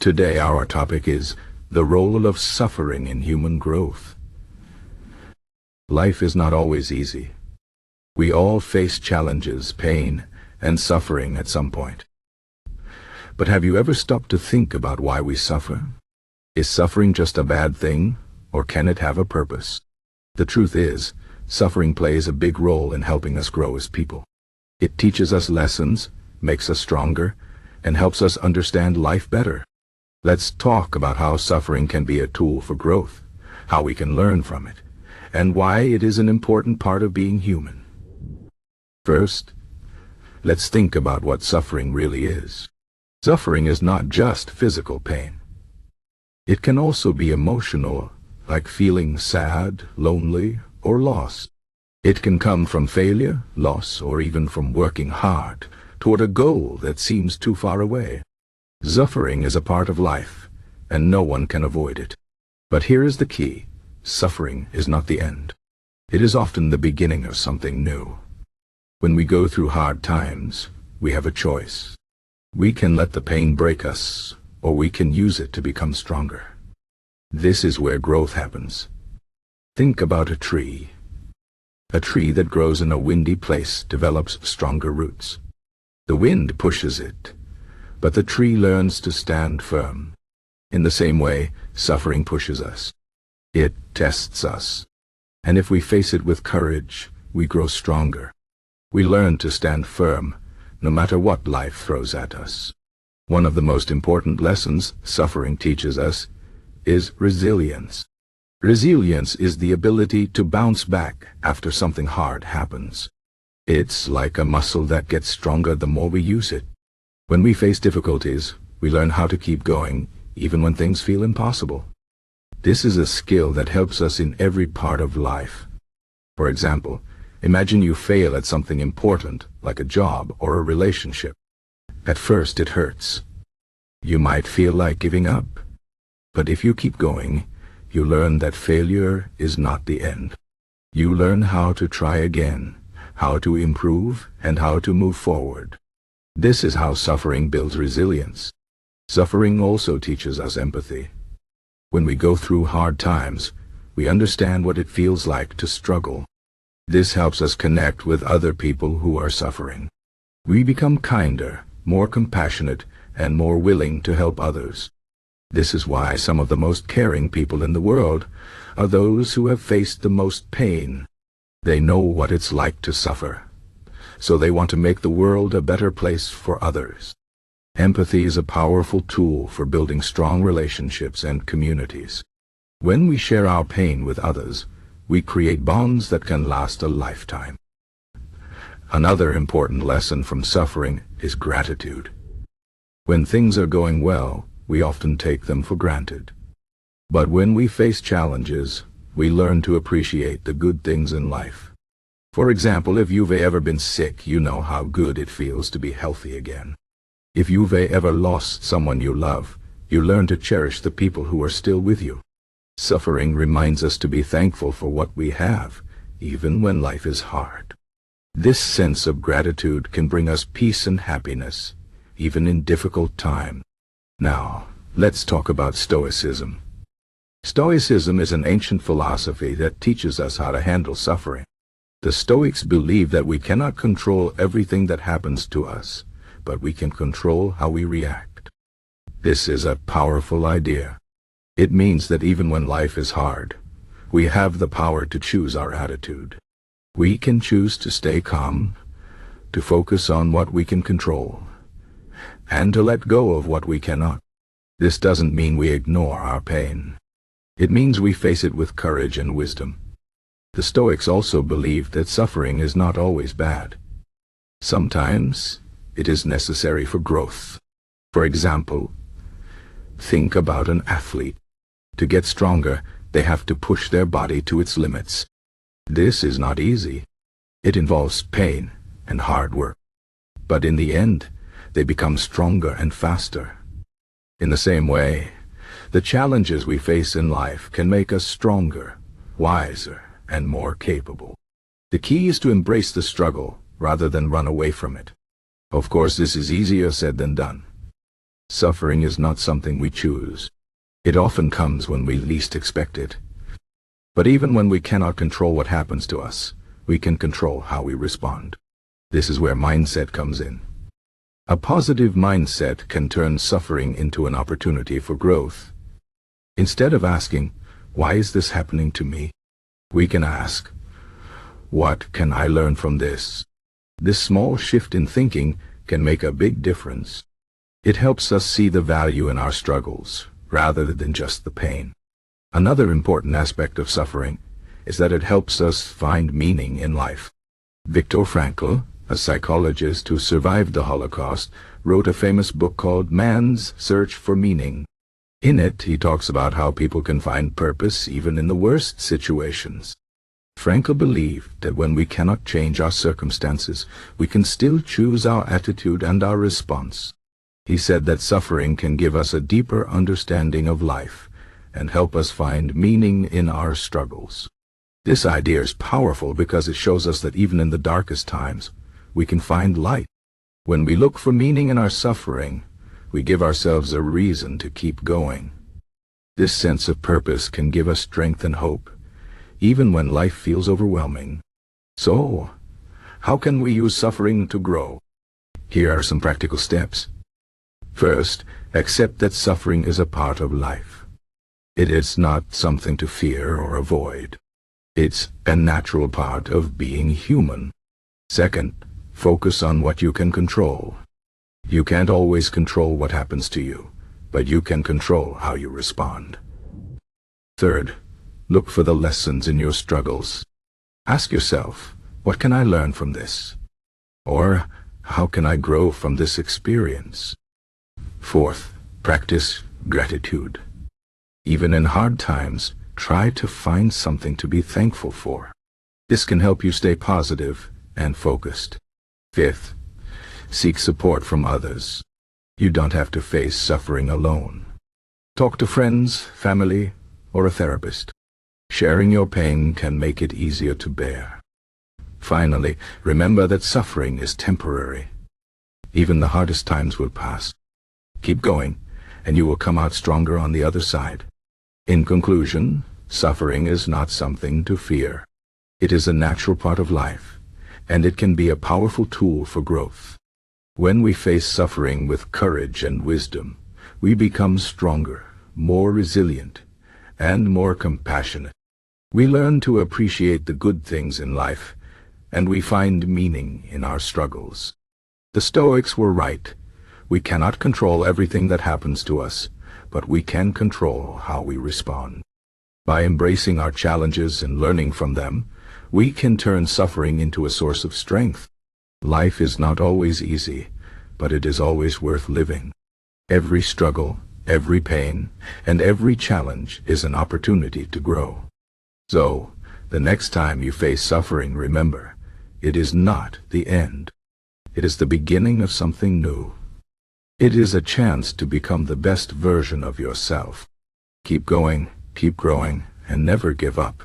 Today our topic is the role of suffering in human growth. Life is not always easy. We all face challenges, pain, and suffering at some point. But have you ever stopped to think about why we suffer? Is suffering just a bad thing, or can it have a purpose? The truth is, suffering plays a big role in helping us grow as people. It teaches us lessons, makes us stronger, and helps us understand life better. Let's talk about how suffering can be a tool for growth, how we can learn from it, and why it is an important part of being human. First, let's think about what suffering really is. Suffering is not just physical pain. It can also be emotional, like feeling sad, lonely, or lost. It can come from failure, loss, or even from working hard toward a goal that seems too far away. Suffering is a part of life, and no one can avoid it. But here is the key: suffering is not the end. It is often the beginning of something new. When we go through hard times, we have a choice. We can let the pain break us, or we can use it to become stronger. This is where growth happens. Think about a tree. A tree that grows in a windy place develops stronger roots. The wind pushes it, but the tree learns to stand firm. In the same way, suffering pushes us. It tests us. And if we face it with courage, we grow stronger. We learn to stand firm, no matter what life throws at us. One of the most important lessons suffering teaches us is resilience. Resilience is the ability to bounce back after something hard happens. It's like a muscle that gets stronger the more we use it. When we face difficulties, we learn how to keep going, even when things feel impossible. This is a skill that helps us in every part of life. For example, imagine you fail at something important, like a job or a relationship. At first it hurts. You might feel like giving up. But if you keep going, you learn that failure is not the end. You learn how to try again, how to improve, and how to move forward. This is how suffering builds resilience. Suffering also teaches us empathy. When we go through hard times, we understand what it feels like to struggle. This helps us connect with other people who are suffering. We become kinder, more compassionate, and more willing to help others. This is why some of the most caring people in the world are those who have faced the most pain. They know what it's like to suffer, so they want to make the world a better place for others. Empathy is a powerful tool for building strong relationships and communities. When we share our pain with others, we create bonds that can last a lifetime. Another important lesson from suffering is gratitude. When things are going well, we often take them for granted. But when we face challenges, we learn to appreciate the good things in life. For example, if you've ever been sick, you know how good it feels to be healthy again. If you've ever lost someone you love, you learn to cherish the people who are still with you. Suffering reminds us to be thankful for what we have, even when life is hard. This sense of gratitude can bring us peace and happiness, even in difficult times. Now, let's talk about Stoicism. Stoicism is an ancient philosophy that teaches us how to handle suffering. The Stoics believe that we cannot control everything that happens to us, but we can control how we react. This is a powerful idea. It means that even when life is hard, we have the power to choose our attitude. We can choose to stay calm, to focus on what we can control, and to let go of what we cannot. This doesn't mean we ignore our pain. It means we face it with courage and wisdom. The Stoics also believed that suffering is not always bad. Sometimes it is necessary for growth. For example, think about an athlete. To get stronger, they have to push their body to its limits. This is not easy. It involves pain and hard work. But in the end, they become stronger and faster. In the same way, the challenges we face in life can make us stronger, wiser, and more capable. The key is to embrace the struggle rather than run away from it. Of course, this is easier said than done. Suffering is not something we choose. It often comes when we least expect it. But even when we cannot control what happens to us, we can control how we respond. This is where mindset comes in. A positive mindset can turn suffering into an opportunity for growth. Instead of asking, "Why is this happening to me?" we can ask, "What can I learn from this?" This small shift in thinking can make a big difference. It helps us see the value in our struggles, rather than just the pain. Another important aspect of suffering is that it helps us find meaning in life. Viktor Frankl, a psychologist who survived the Holocaust, wrote a famous book called Man's Search for Meaning. In it, he talks about how people can find purpose even in the worst situations. Frankl believed that when we cannot change our circumstances, we can still choose our attitude and our response. He said that suffering can give us a deeper understanding of life and help us find meaning in our struggles. This idea is powerful because it shows us that even in the darkest times, we can find light. When we look for meaning in our suffering, we give ourselves a reason to keep going. This sense of purpose can give us strength and hope, even when life feels overwhelming. So, how can we use suffering to grow? Here are some practical steps. First, accept that suffering is a part of life. It is not something to fear or avoid. It's a natural part of being human. Second, focus on what you can control. You can't always control what happens to you, but you can control how you respond. Third, look for the lessons in your struggles. Ask yourself, what can I learn from this? Or, how can I grow from this experience? Fourth, practice gratitude. Even in hard times, try to find something to be thankful for. This can help you stay positive and focused. Fifth, seek support from others. You don't have to face suffering alone. Talk to friends, family, or a therapist. Sharing your pain can make it easier to bear. Finally, remember that suffering is temporary. Even the hardest times will pass. Keep going, and you will come out stronger on the other side. In conclusion, suffering is not something to fear. It is a natural part of life, and it can be a powerful tool for growth. When we face suffering with courage and wisdom, we become stronger, more resilient, and more compassionate. We learn to appreciate the good things in life, and we find meaning in our struggles. The Stoics were right. We cannot control everything that happens to us, but we can control how we respond. By embracing our challenges and learning from them, we can turn suffering into a source of strength. Life is not always easy, but it is always worth living. Every struggle, every pain, and every challenge is an opportunity to grow. So, the next time you face suffering, remember, it is not the end. It is the beginning of something new. It is a chance to become the best version of yourself. Keep going, keep growing, and never give up.